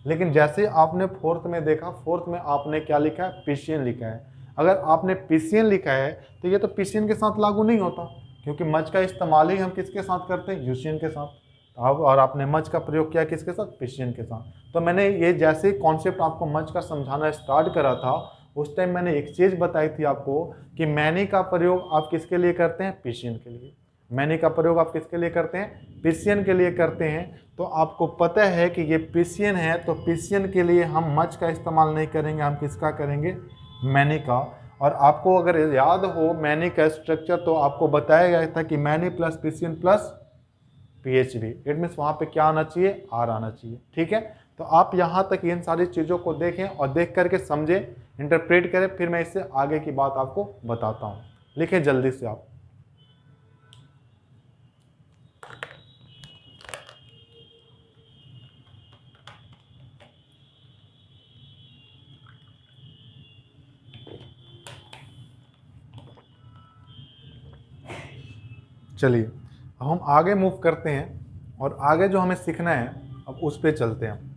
लेकिन जैसे आपने फोर्थ में देखा, फोर्थ में आपने क्या लिखा है, पिशियन लिखा है। अगर आपने पिशियन लिखा है तो ये तो पिशियन के साथ लागू नहीं होता, क्योंकि मच का इस्तेमाल ही हम किसके साथ करते हैं, यूशियन के साथ। अब और आपने मच का प्रयोग किया किसके साथ, पिशियन के साथ। तो मैंने ये जैसे कॉन्सेप्ट आपको मच का समझाना स्टार्ट करा था, उस टाइम मैंने एक चीज़ बताई थी आपको कि मैनी का प्रयोग आप किसके लिए करते हैं, पिशियन के लिए। मैनी का प्रयोग आप किसके लिए करते हैं, पिशियन के लिए करते हैं। तो आपको पता है कि ये पिशियन है, तो पिशियन के लिए हम मच का इस्तेमाल नहीं करेंगे, हम किसका करेंगे, मैनी का। और आपको अगर याद हो मैनी का स्ट्रक्चर, तो आपको बताया गया था कि many plus physician plus PHV, it means वहाँ पे क्या आना चाहिए, आर आना चाहिए। ठीक है, तो आप यहाँ तक इन सारी चीज़ों को देखें और देख करके समझें, इंटरप्रेट करें, फिर मैं इससे आगे की बात आपको बताता हूँ। लिखें जल्दी से आप। चलिए अब हम आगे मूव करते हैं और आगे जो हमें सीखना है अब उस पर चलते हैं।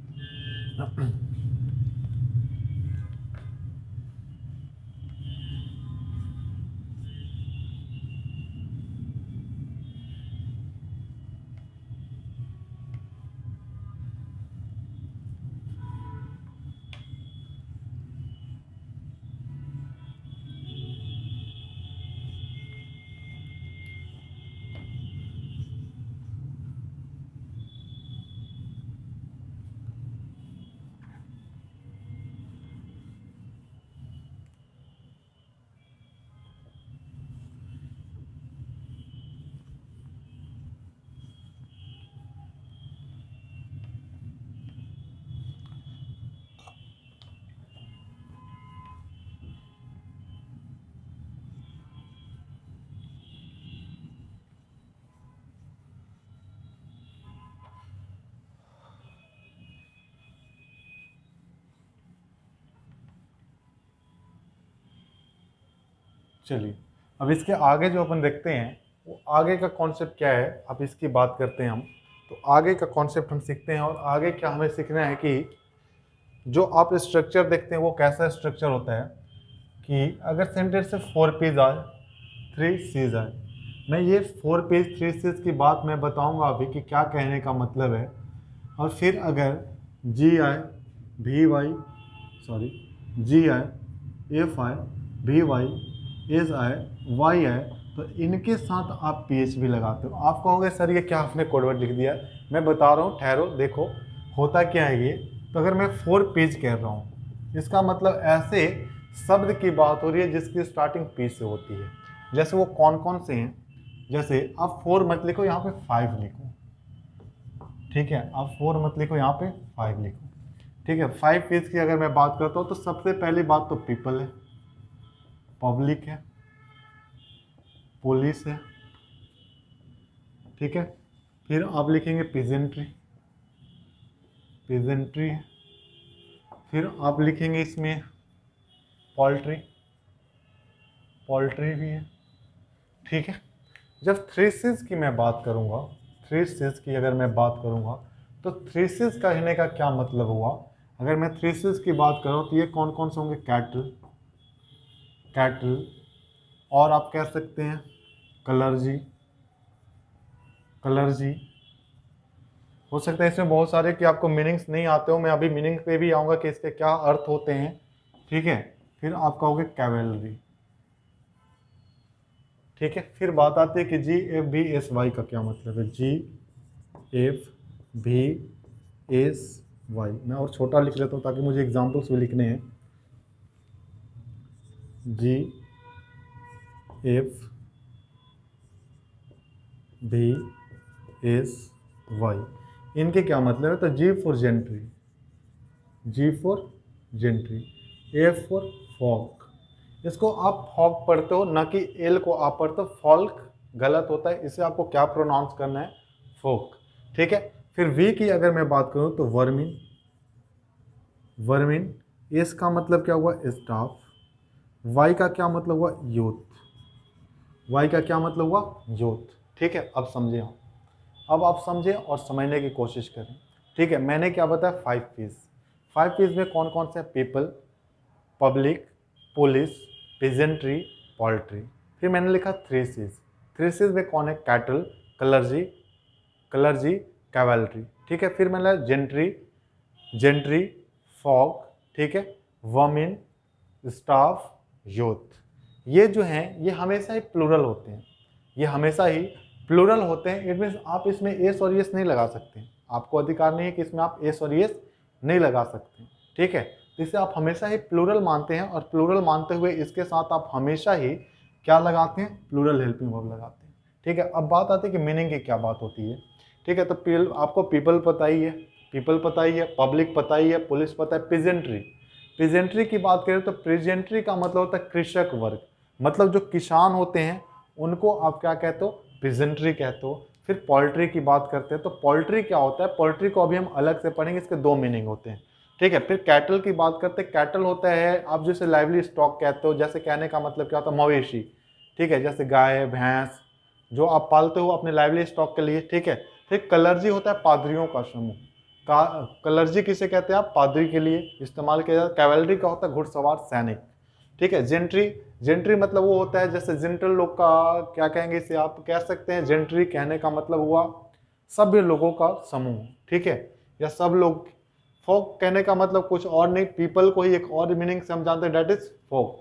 चलिए अब इसके आगे जो अपन देखते हैं वो आगे का कॉन्सेप्ट क्या है, अब इसकी बात करते हैं हम। तो आगे का कॉन्सेप्ट हम सीखते हैं और आगे क्या हमें सीखना है कि जो आप स्ट्रक्चर देखते हैं वो कैसा स्ट्रक्चर होता है कि अगर सेंटेंस से 4 पेज आए 3 सीज आए, मैं ये 4 पेज 3 सीज की बात मैं बताऊंगा अभी कि क्या कहने का मतलब है। और फिर अगर जी आए भी वाई जी आए एफ आए भी वाई एस आए वाई आए, तो इनके साथ आप PHV लगाते हो। आप कहोगे सर ये क्या आपने कोडवर्ड लिख दिया, मैं बता रहा हूँ, ठहरो देखो होता क्या है ये। तो अगर मैं 4 पेज कह रहा हूँ, इसका मतलब ऐसे शब्द की बात हो रही है जिसकी स्टार्टिंग P से होती है। जैसे वो कौन कौन से हैं, जैसे आप 4 मत लिखो, यहाँ पे 5 लिखो। ठीक है, आप 4 मत लिखो, यहाँ पे 5 लिखो। ठीक है, 5 पेज की अगर मैं बात करता हूँ तो सबसे पहली बात तो पीपल है, पब्लिक है, पुलिस है। ठीक है, फिर आप लिखेंगे पिजेंट्री, पिजेंट्री है। फिर आप लिखेंगे इसमें पोल्ट्री, पोल्ट्री भी है। ठीक है, जब 3 C's की मैं बात करूँगा, 3 C's की अगर मैं बात करूँगा तो 3 C's कहने का क्या मतलब हुआ, अगर मैं थ्रेसिस की बात करूँ तो ये कौन कौन से होंगे, कैटल, कैटल, और आप कह सकते हैं कलर्जी, कलर्जी। हो सकता है इसमें बहुत सारे कि आपको मीनिंग्स नहीं आते हो, मैं अभी मीनिंग पे भी आऊँगा कि इसके क्या अर्थ होते हैं, ठीक है। फिर आप कहोगे कैवेलरी, ठीक है। फिर बात आती है कि GFVSY का क्या मतलब है, GFVSY। मैं और छोटा लिख लेता हूँ ताकि मुझे एग्जाम्पल्स भी लिखने हैं। GFVSY, इनके क्या मतलब है, तो G for gentry, G for gentry, F for folk. इसको आप फॉक पढ़ते हो, ना कि एल को आप पढ़ते हो, फॉल्क गलत होता है, इसे आपको क्या प्रोनाउंस करना है, फोक, ठीक है। फिर वी की अगर मैं बात करूं तो वर्मिन, वर्मिन। एस का मतलब क्या हुआ, स्टाफ। वाई का क्या मतलब हुआ, यूथ, वाई का क्या मतलब हुआ, यूथ, ठीक है। अब समझे हम, अब आप समझें और समझने की कोशिश करें, ठीक है। मैंने क्या बताया, 5 P's। 5 P's में कौन कौन से, people, public, police, pageantry, poultry. फिर मैंने लिखा थ्रेसिस, थ्रेसिस में कौन है, कैटल, कलर्जी, कलर्जी, कैवलरी, ठीक है। फिर मैंने जेंट्री, जेंट्री, फॉग, ठीक है, वमिन, स्टाफ, यूथ। ये जो हैं ये हमेशा ही प्लूरल होते हैं, ये हमेशा ही प्लूरल होते हैं। इट मीन्स आप इसमें एस और यस नहीं लगा सकते, आपको अधिकार नहीं है कि इसमें आप एस और यस नहीं लगा सकते, ठीक है। इसे आप हमेशा ही प्लूरल मानते हैं, और प्लूरल मानते हुए इसके साथ आप हमेशा ही क्या लगाते हैं, प्लूरल हेल्पिंग वर्ब लगाते हैं, ठीक है। अब बात आती है कि मीनिंग की क्या बात होती है, ठीक है। तो आपको पीपल पता ही है, पीपल पता ही है, पब्लिक पता ही है, पुलिस पता है, पेजेंट्री, पेजेंट्री की बात करें तो पेजेंट्री का मतलब होता है कृषक वर्ग, मतलब जो किसान होते हैं उनको आप क्या कहते हो, पेजेंट्री कहते हो। फिर पोल्ट्री की बात करते हैं तो पोल्ट्री क्या होता है, पोल्ट्री को अभी हम अलग से पढ़ेंगे, इसके 2 मीनिंग होते हैं, ठीक है। फिर कैटल की बात करते हैं, कैटल होता है आप जैसे लाइवली स्टॉक कहते हो, जैसे कहने का मतलब क्या होता है, मवेशी, ठीक है, जैसे गाय भैंस जो आप पालते हो अपने लाइवली स्टॉक के लिए, ठीक है। फिर कलर्जी होता है पादरियों का समूह, कलर्जी किसे कहते हैं आप, पादरी के लिए इस्तेमाल किया जाता है। कैवलरी का होता है घुड़सवार सैनिक, ठीक है। जेंट्री, जेंट्री मतलब वो होता है जैसे जेंटल लोग का क्या कहेंगे इसे, आप कह सकते हैं जेंट्री कहने का मतलब हुआ सभ्य लोगों का समूह, ठीक है, या सब लोग। फोक कहने का मतलब कुछ और नहीं, पीपल को ही एक और मीनिंग से हम जानते हैं, डेट इज फोक,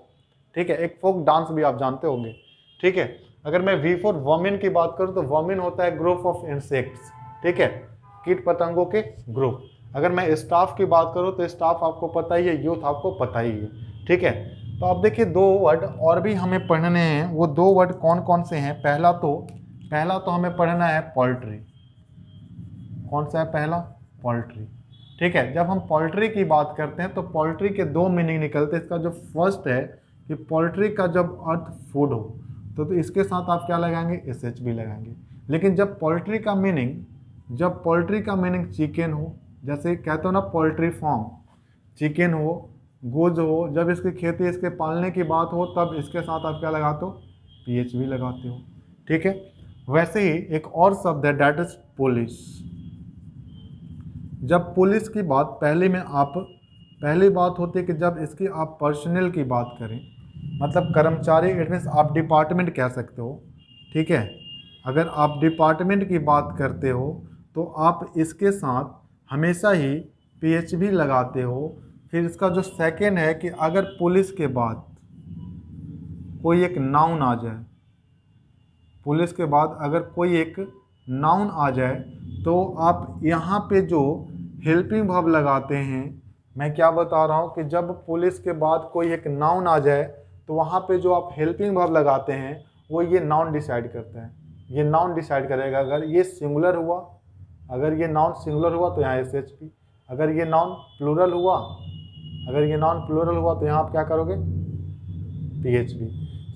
ठीक है। एक फोक डांस भी आप जानते होंगे, ठीक है। अगर मैं वी फॉर वॉमिन की बात करूं तो वॉमिन होता है ग्रुप ऑफ इंसेक्ट्स, ठीक है, कीट पतंगों के ग्रुप। अगर मैं स्टाफ की बात करूं तो स्टाफ आपको पता ही है, यूथ आपको पता ही है, ठीक है। तो आप देखिए 2 वर्ड और भी हमें पढ़ने हैं, वो 2 वर्ड कौन कौन से हैं। पहला तो हमें पढ़ना है पोल्ट्री, कौन सा है पहला, पोल्ट्री, ठीक है। जब हम पोल्ट्री की बात करते हैं तो पोल्ट्री के 2 मीनिंग निकलते हैं। इसका जो फर्स्ट है कि पोल्ट्री का जब अर्थ फूड हो तो इसके साथ आप क्या लगाएंगे, एस भी लगाएंगे। लेकिन जब पोल्ट्री का मीनिंग चिकन हो, जैसे कहते हो ना पोल्ट्री फार्म, चिकन हो, गोज हो, जब इसकी खेती इसके पालने की बात हो तब इसके साथ आप क्या लगाते हो, PH भी लगाते हो, ठीक है। वैसे ही एक और शब्द है डेट इज पुलिस। जब पुलिस की बात पहली बात होती है कि जब इसकी आप पर्सनल की बात करें, मतलब कर्मचारी, इट मीन्स आप डिपार्टमेंट कह सकते हो, ठीक है। अगर आप डिपार्टमेंट की बात करते हो तो आप इसके साथ हमेशा ही PH भी लगाते हो। फिर इसका जो सेकेंड है कि अगर पुलिस के बाद कोई एक नाउन आ जाए, पुलिस के बाद अगर कोई एक नाउन आ जाए तो आप यहाँ पे जो हेल्पिंग वर्ब लगाते हैं, मैं क्या बता रहा हूँ कि जब पुलिस के बाद कोई एक नाउन आ जाए तो वहाँ पे जो आप हेल्पिंग वर्ब लगाते हैं वो ये नाउन डिसाइड करता है, ये नाउन डिसाइड करेगा। अगर ये सिंगुलर हुआ, अगर ये नाउन सिंगुलर हुआ तो यहाँ SHP, अगर ये नाउन प्लूरल हुआ, तो यहाँ आप क्या करोगे, PHP।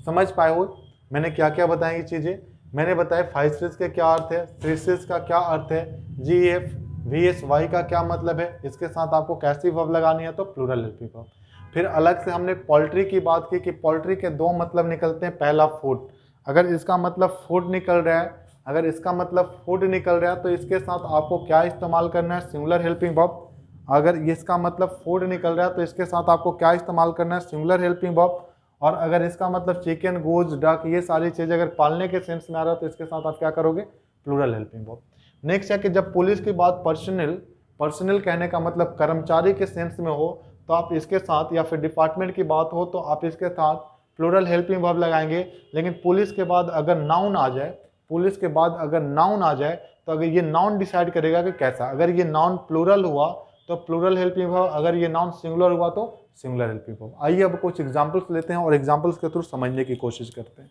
समझ पाए हो मैंने क्या क्या बताया ये चीज़ें, मैंने बताया फाइसिस के क्या अर्थ है, थ्रेसिस का क्या अर्थ है, GFVSY का क्या मतलब है, इसके साथ आपको कैसी वर्ब लगानी है, तो प्लूरल हेल्पिंग वर्ब। फिर अलग से हमने पोल्ट्री की बात की कि पोल्ट्री के 2 मतलब निकलते हैं। पहला फूड, अगर इसका मतलब फूड निकल रहा है, तो इसके साथ आपको क्या इस्तेमाल करना है, सिंगुलर हेल्पिंग वर्ब। अगर इसका मतलब फूड निकल रहा है तो इसके साथ आपको क्या इस्तेमाल करना है, सिंगुलर हेल्पिंग वर्ब। और अगर इसका मतलब चिकन, गोज, डक, ये सारी चीज़ अगर पालने के सेंस में आ रहा है तो इसके साथ आप क्या करोगे, प्लूरल हेल्पिंग वर्ब। नेक्स्ट है कि जब पुलिस की बात पर्सनल कहने का मतलब कर्मचारी के सेंस में हो तो आप इसके साथ, या फिर डिपार्टमेंट की बात हो तो आप इसके साथ प्लूरल हेल्पिंग वर्ब लगाएंगे। लेकिन पुलिस के बाद अगर नाउन आ जाए, तो अगर ये नाउन डिसाइड करेगा कि कैसा, अगर ये नाउन प्लूरल हुआ तो प्लूरल हेल्पिंग वर्ब, अगर ये नाउन सिंगुलर हुआ तो सिंगुलर हेल्पिंग वर्ब। आइए अब कुछ एग्जांपल्स लेते हैं और एग्जांपल्स के थ्रू समझने की कोशिश करते हैं।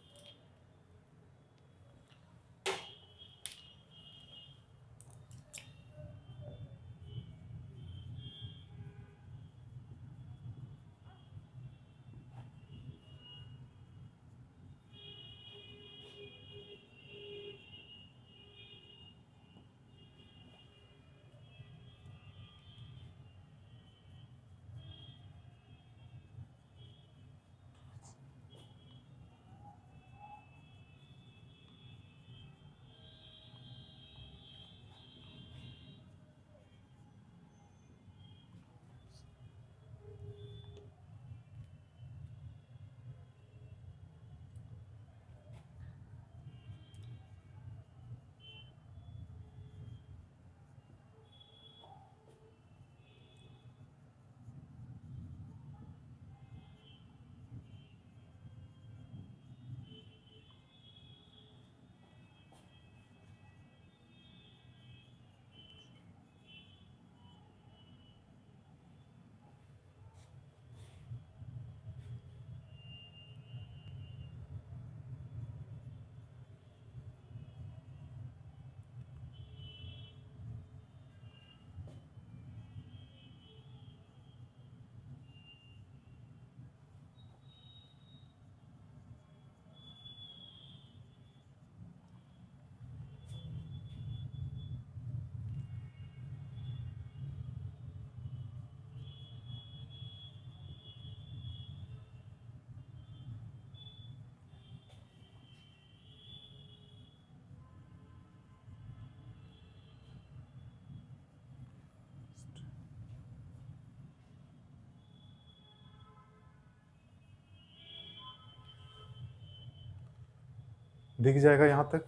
दिख जाएगा यहाँ तक?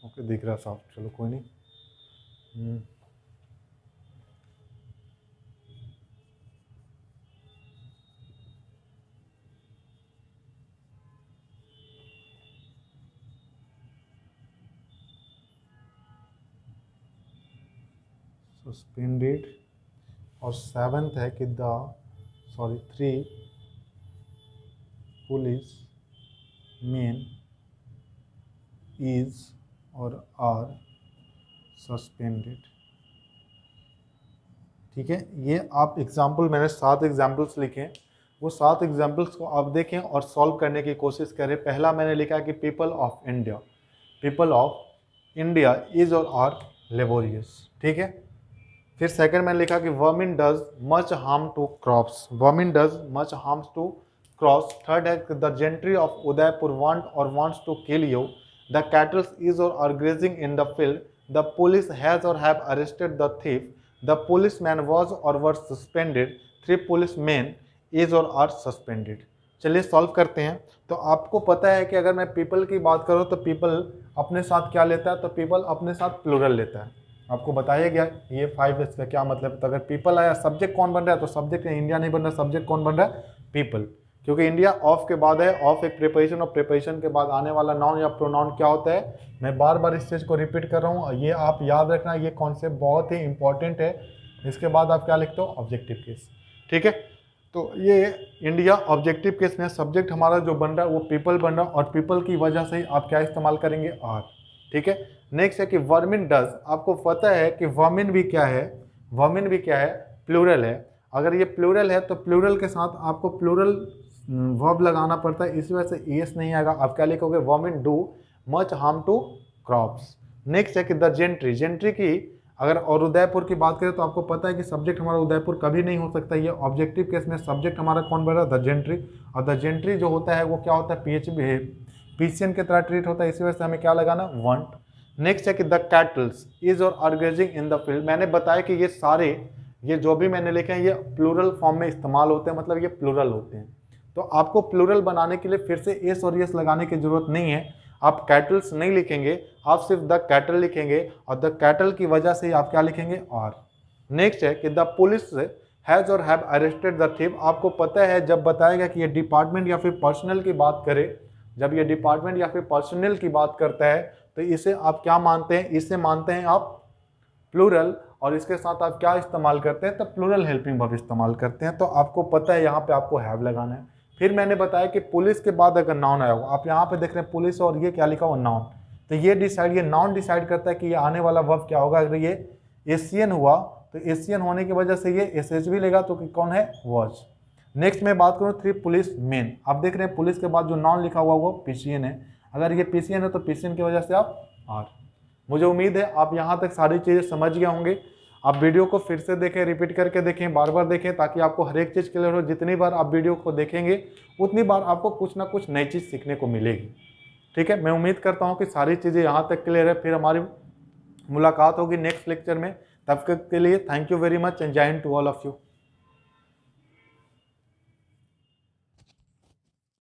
ओके, दिख रहा साफ, चलो कोई नहीं। सस्पेंडेड। और सेवंथ है कि 3 पुलिस मैन इज और आर सस्पेंडेड। ठीक है, ये आप एग्जाम्पल, मैंने 7 एग्जाम्पल्स लिखे हैं, वो 7 एग्जाम्पल्स को आप देखें और सॉल्व करने की कोशिश करें। पहला मैंने लिखा कि पीपल ऑफ इंडिया इज और आर लेबोरियस। ठीक है, फिर सेकंड मैंने लिखा कि vermin does much harm to crops, third है the gentry of Udaipur wants to kill you, the cattles is और are grazing in the field, the police has और have arrested the thief, the policeman was और were suspended, 3 policeman is और are suspended. चलिए solve करते हैं। तो आपको पता है कि अगर मैं पीपल की बात करूँ तो पीपल अपने साथ क्या लेता है, तो पीपल अपने साथ प्लूरल लेता है। आपको बताया गया ये 5 इसका क्या मतलब है। तो अगर पीपल आया, सब्जेक्ट कौन बन रहा है, तो सब्जेक्ट इंडिया नहीं बन रहा, सब्जेक्ट कौन बन रहा है, पीपल, क्योंकि इंडिया ऑफ के बाद है। ऑफ एक प्रिपोजिशन और प्रिपोजिशन के बाद आने वाला नाउन या प्रोनाउन क्या होता है। मैं बार बार इस चीज़ को रिपीट कर रहा हूँ, ये आप याद रखना, ये कॉन्सेप्ट बहुत ही इंपॉर्टेंट है। इसके बाद आप क्या लिखते हो, ऑब्जेक्टिव केस। ठीक है, तो ये इंडिया ऑब्जेक्टिव केस में सब्जेक्ट हमारा जो बन रहा है वो पीपल बन रहा है, और पीपल की वजह से ही आप क्या इस्तेमाल करेंगे, आर। ठीक है, नेक्स्ट है कि वर्मिन डज। आपको पता है कि वर्मिन भी क्या है, प्लूरल है। अगर ये प्लूरल है तो प्लूरल के साथ आपको प्लूरल वर्ब लगाना पड़ता है, इस वजह से एस नहीं आएगा। आप क्या लिखोगे, vermin do much harm to crops. Next है कि द जेंट्री की अगर और उदयपुर की बात करें तो आपको पता है कि सब्जेक्ट हमारा उदयपुर कभी नहीं हो सकता। ये ऑब्जेक्टिव केस में सब्जेक्ट हमारा कौन बन रहा है, द जेंट्री। और द जेंट्री जो होता है वो क्या होता है, पीसीएन की तरह ट्रीट होता है, इसी वजह से हमें क्या लगाना, वांट। नेक्स्ट है कि द कैटल्स इज और are grazing in the field. मैंने बताया कि ये सारे, ये जो भी मैंने लिखे हैं ये प्लूरल फॉर्म में इस्तेमाल होते हैं, मतलब ये प्लूरल होते हैं। तो आपको प्लूरल बनाने के लिए फिर से एस और यस लगाने की जरूरत नहीं है। आप कैटल्स नहीं लिखेंगे, आप सिर्फ द कैटल लिखेंगे और द कैटल की वजह से आप क्या लिखेंगे, आर। नेक्स्ट है कि द पुलिस हैज और हैव अरेस्टेड द थीफ। आपको पता है जब बताएगा कि ये डिपार्टमेंट या फिर पर्सनल की बात करे, जब ये डिपार्टमेंट या फिर पर्सनल की बात करता है तो इसे आप क्या मानते हैं, इसे मानते हैं आप प्लूरल, और इसके साथ आप क्या इस्तेमाल करते हैं, तो प्लूरल हेल्पिंग वर्ब इस्तेमाल करते हैं। तो आपको पता है यहाँ पे आपको हैव लगाना है। फिर मैंने बताया कि पुलिस के बाद अगर नाउन आया हो, आप यहाँ पे देख रहे हैं पुलिस और ये क्या लिखा हुआ, नाउन। तो ये नाउन डिसाइड करता है कि ये आने वाला वर्ब क्या होगा। अगर ये एशियन हुआ तो एशियन होने की वजह से ये एस भी लेगा, तो कौन है, वॉच। नेक्स्ट मैं बात करूँ 3 पुलिस मेन। आप देख रहे हैं पुलिस के बाद जो नाउन लिखा हुआ वो पीसीएन है। अगर ये पीसीएन है तो पीसीएन की वजह से आप आर। मुझे उम्मीद है आप यहाँ तक सारी चीज़ें समझ गए होंगे। आप वीडियो को फिर से देखें, रिपीट करके देखें, बार बार देखें, ताकि आपको हर एक चीज़ क्लियर हो। जितनी बार आप वीडियो को देखेंगे उतनी बार आपको कुछ ना कुछ नई चीज़ सीखने को मिलेगी। ठीक है, मैं उम्मीद करता हूँ कि सारी चीज़ें यहाँ तक क्लियर है। फिर हमारी मुलाकात होगी नेक्स्ट लेक्चर में। तब तक के लिए thank you very much and जय हिंद टू ऑल ऑफ यू।